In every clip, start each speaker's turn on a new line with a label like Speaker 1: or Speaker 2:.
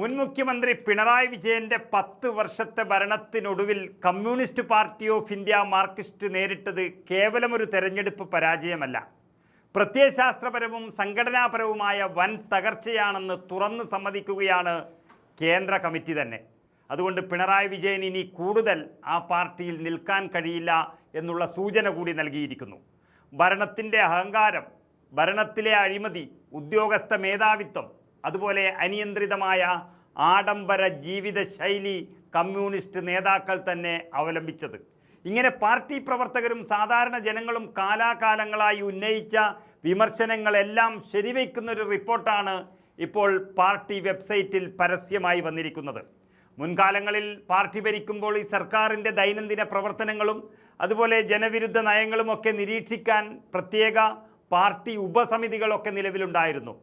Speaker 1: മുൻ മുഖ്യമന്ത്രി പിണറായി വിജയന്റെ 10 വർഷത്തെ ഭരണത്തിനൊടുവിൽ communist party of India marxist നേരിട്ടത് കേവലമൊരു തെരഞ്ഞെടുപ്പ് പരാജയമല്ല, പ്രത്യയശാസ്ത്രപരവും സംഘടനാപരവുമായ വൻ തകർച്ചയാണെന്ന് തുറന്ന് സമ്മതിക്കുകയാണ് കേന്ദ്ര കമ്മിറ്റി തന്നെ. അതുകൊണ്ട് പിണറായി വിജയൻ ഇനി കൂടുതൽ ആ പാർട്ടിയിൽ നിൽക്കാൻ കഴിയില്ല എന്നുള്ള സൂചന കൂടി നൽകിയിരിക്കുന്നു. ഭരണത്തിൻ്റെ അഹങ്കാരം, ഭരണത്തിലെ അഴിമതി, ഉദ്യോഗസ്ഥ മേധാവിത്വം, അതുപോലെ അനിയന്ത്രിതമായ ആഡംബര ജീവിത ശൈലി കമ്മ്യൂണിസ്റ്റ് നേതാക്കൾ തന്നെ അവലംബിച്ചത്. ഇങ്ങനെ പാർട്ടി പ്രവർത്തകരും സാധാരണ ജനങ്ങളും കാലാകാലങ്ങളായി ഉന്നയിച്ച വിമർശനങ്ങളെല്ലാം ശരിവയ്ക്കുന്നൊരു റിപ്പോർട്ടാണ് ഇപ്പോൾ പാർട്ടി വെബ്സൈറ്റിൽ പരസ്യമായി വന്നിരിക്കുന്നത്. മുൻകാലങ്ങളിൽ പാർട്ടി ഭരിക്കുമ്പോൾ ഈ സർക്കാരിൻ്റെ ദൈനംദിന പ്രവർത്തനങ്ങളും അതുപോലെ ജനവിരുദ്ധ നയങ്ങളുമൊക്കെ നിരീക്ഷിക്കാൻ പ്രത്യേക പാർട്ടി ഉപസമിതികളൊക്കെ നിലവിലുണ്ടായിരുന്നു.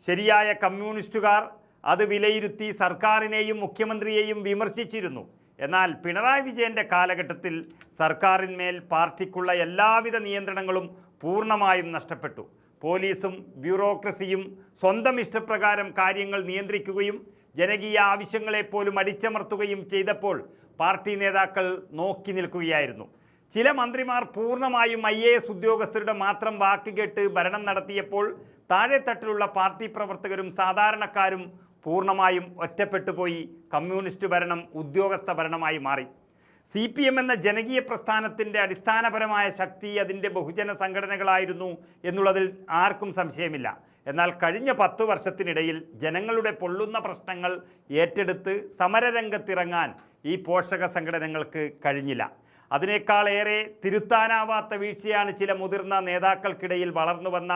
Speaker 1: ശരിയായ കമ്മ്യൂണിസ്റ്റുകാർ അത് വിലയിരുത്തി സർക്കാരിനെയും മുഖ്യമന്ത്രിയെയും വിമർശിച്ചിരുന്നു. എന്നാൽ പിണറായി വിജയൻ്റെ കാലഘട്ടത്തിൽ സർക്കാരിന്മേൽ പാർട്ടിക്കുള്ള എല്ലാവിധ നിയന്ത്രണങ്ങളും പൂർണ്ണമായും നഷ്ടപ്പെട്ടു. പോലീസും ബ്യൂറോക്രസിയും സ്വന്തം ഇഷ്ടപ്രകാരം കാര്യങ്ങൾ നിയന്ത്രിക്കുകയും ജനകീയ ആവശ്യങ്ങളെപ്പോലും അടിച്ചമർത്തുകയും ചെയ്തപ്പോൾ പാർട്ടി നേതാക്കൾ നോക്കി നിൽക്കുകയായിരുന്നു. ചില മന്ത്രിമാർ പൂർണ്ണമായും IAS ഉദ്യോഗസ്ഥരുടെ മാത്രം വാക്കുകേട്ട് ഭരണം നടത്തിയപ്പോൾ താഴെത്തട്ടിലുള്ള പാർട്ടി പ്രവർത്തകരും സാധാരണക്കാരും പൂർണ്ണമായും ഒറ്റപ്പെട്ടുപോയി. കമ്മ്യൂണിസ്റ്റ് ഭരണം ഉദ്യോഗസ്ഥ ഭരണമായി മാറി. CPM എന്ന ജനകീയ പ്രസ്ഥാനത്തിൻ്റെ അടിസ്ഥാനപരമായ ശക്തി അതിൻ്റെ ബഹുജന സംഘടനകളായിരുന്നു എന്നുള്ളതിൽ ആർക്കും സംശയമില്ല. എന്നാൽ കഴിഞ്ഞ 10 വർഷത്തിനിടയിൽ ജനങ്ങളുടെ പൊള്ളുന്ന പ്രശ്നങ്ങൾ ഏറ്റെടുത്ത് സമരരംഗത്തിറങ്ങാൻ ഈ പോഷക സംഘടനകൾക്ക് കഴിഞ്ഞില്ല. അതിനേക്കാളേറെ തിരുത്താനാവാത്ത വീഴ്ചയാണ് ചില മുതിർന്ന നേതാക്കൾക്കിടയിൽ വളർന്നു വന്ന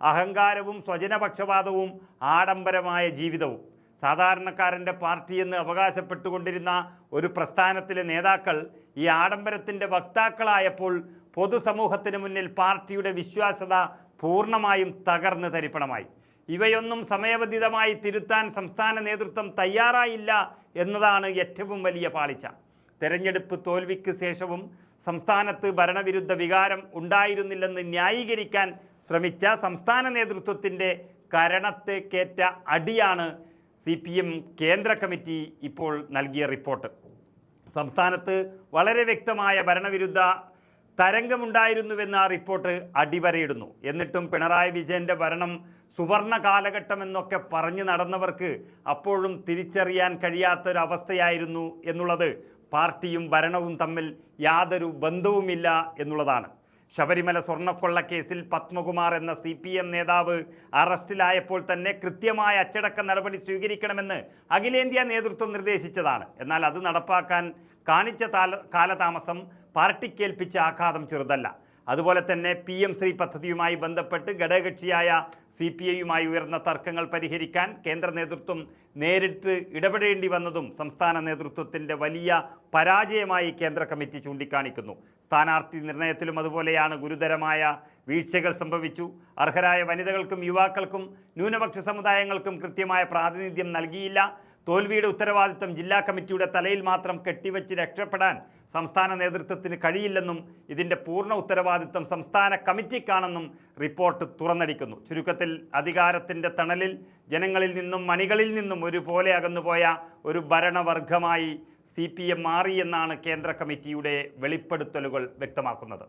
Speaker 1: അഹങ്കാരവും സ്വജനപക്ഷപാതവും ആഡംബരമായ ജീവിതവും. സാധാരണക്കാരൻ്റെ പാർട്ടിയെന്ന് അവകാശപ്പെട്ടുകൊണ്ടിരുന്ന ഒരു പ്രസ്ഥാനത്തിലെ നേതാക്കൾ ഈ ആഡംബരത്തിൻ്റെ വക്താക്കളായപ്പോൾ പൊതുസമൂഹത്തിന് മുന്നിൽ പാർട്ടിയുടെ വിശ്വാസ്യത പൂർണ്ണമായും തകർന്ന് തരിപ്പണമായി. ഇവയൊന്നും സമയബന്ധിതമായി തിരുത്താൻ സംസ്ഥാന നേതൃത്വം തയ്യാറായില്ല എന്നതാണ് ഏറ്റവും വലിയ പാളിച്ച. തെരഞ്ഞെടുപ്പ് തോൽവിക്ക് ശേഷവും സംസ്ഥാനത്ത് ഭരണവിരുദ്ധ വികാരം ഉണ്ടായിരുന്നില്ലെന്ന് ന്യായീകരിക്കാൻ ശ്രമിച്ച സംസ്ഥാന നേതൃത്വത്തിൻ്റെ കരണത്തേക്കേറ്റ അടിയാണ് CPM കേന്ദ്ര കമ്മിറ്റി ഇപ്പോൾ നൽകിയ റിപ്പോർട്ട്. സംസ്ഥാനത്ത് വളരെ വ്യക്തമായ ഭരണവിരുദ്ധ തരംഗമുണ്ടായിരുന്നുവെന്ന് ആ റിപ്പോർട്ട് അടിവരയിടുന്നു. എന്നിട്ടും പിണറായി വിജയൻ്റെ ഭരണം സുവർണ കാലഘട്ടം എന്നൊക്കെ പറഞ്ഞു നടന്നവർക്ക് അപ്പോഴും തിരിച്ചറിയാൻ കഴിയാത്തൊരവസ്ഥയായിരുന്നു എന്നുള്ളത് പാർട്ടിയും ഭരണവും തമ്മിൽ യാതൊരു ബന്ധവുമില്ല എന്നുള്ളതാണ്. ശബരിമല സ്വർണ്ണക്കൊള്ളക്കേസിൽ പത്മകുമാർ എന്ന CPM നേതാവ് അറസ്റ്റിലായപ്പോൾ തന്നെ കൃത്യമായ അച്ചടക്ക നടപടി സ്വീകരിക്കണമെന്ന് അഖിലേന്ത്യാ നേതൃത്വം നിർദ്ദേശിച്ചതാണ്. എന്നാൽ അത് നടപ്പാക്കാൻ കാണിച്ച കാലതാമസം പാർട്ടിക്കേൽപ്പിച്ച ആഘാതം ചെറുതല്ല. അതുപോലെ തന്നെ PM ശ്രീ പദ്ധതിയുമായി ബന്ധപ്പെട്ട് ഘടകകക്ഷിയായ CPIയുമായി ഉയർന്ന തർക്കങ്ങൾ പരിഹരിക്കാൻ കേന്ദ്ര നേതൃത്വം നേരിട്ട് ഇടപെടേണ്ടി വന്നതും സംസ്ഥാന നേതൃത്വത്തിൻ്റെ വലിയ പരാജയമായി കേന്ദ്ര കമ്മിറ്റി ചൂണ്ടിക്കാണിക്കുന്നു. സ്ഥാനാർത്ഥി നിർണയത്തിലും അതുപോലെയാണ് ഗുരുതരമായ വീഴ്ചകൾ സംഭവിച്ചു. അർഹരായ വനിതകൾക്കും യുവാക്കൾക്കും ന്യൂനപക്ഷ സമുദായങ്ങൾക്കും കൃത്യമായ പ്രാതിനിധ്യം നൽകിയില്ല. തോൽവിയുടെ ഉത്തരവാദിത്തം ജില്ലാ കമ്മിറ്റിയുടെ തലയിൽ മാത്രം കെട്ടിവെച്ച് രക്ഷപ്പെടാൻ സംസ്ഥാന നേതൃത്വത്തിന് കഴിയില്ലെന്നും ഇതിൻ്റെ പൂർണ്ണ ഉത്തരവാദിത്തം സംസ്ഥാന കമ്മിറ്റിക്കാണെന്നും റിപ്പോർട്ട് തുറന്നടിക്കുന്നു. ചുരുക്കത്തിൽ അധികാരത്തിൻ്റെ തണലിൽ ജനങ്ങളിൽ നിന്നും മണികളിൽ നിന്നും ഒരുപോലെ അകന്നുപോയ ഒരു ഭരണവർഗമായി CPM മാറി എന്നാണ് കേന്ദ്ര കമ്മിറ്റിയുടെ വെളിപ്പെടുത്തലുകൾ വ്യക്തമാക്കുന്നത്.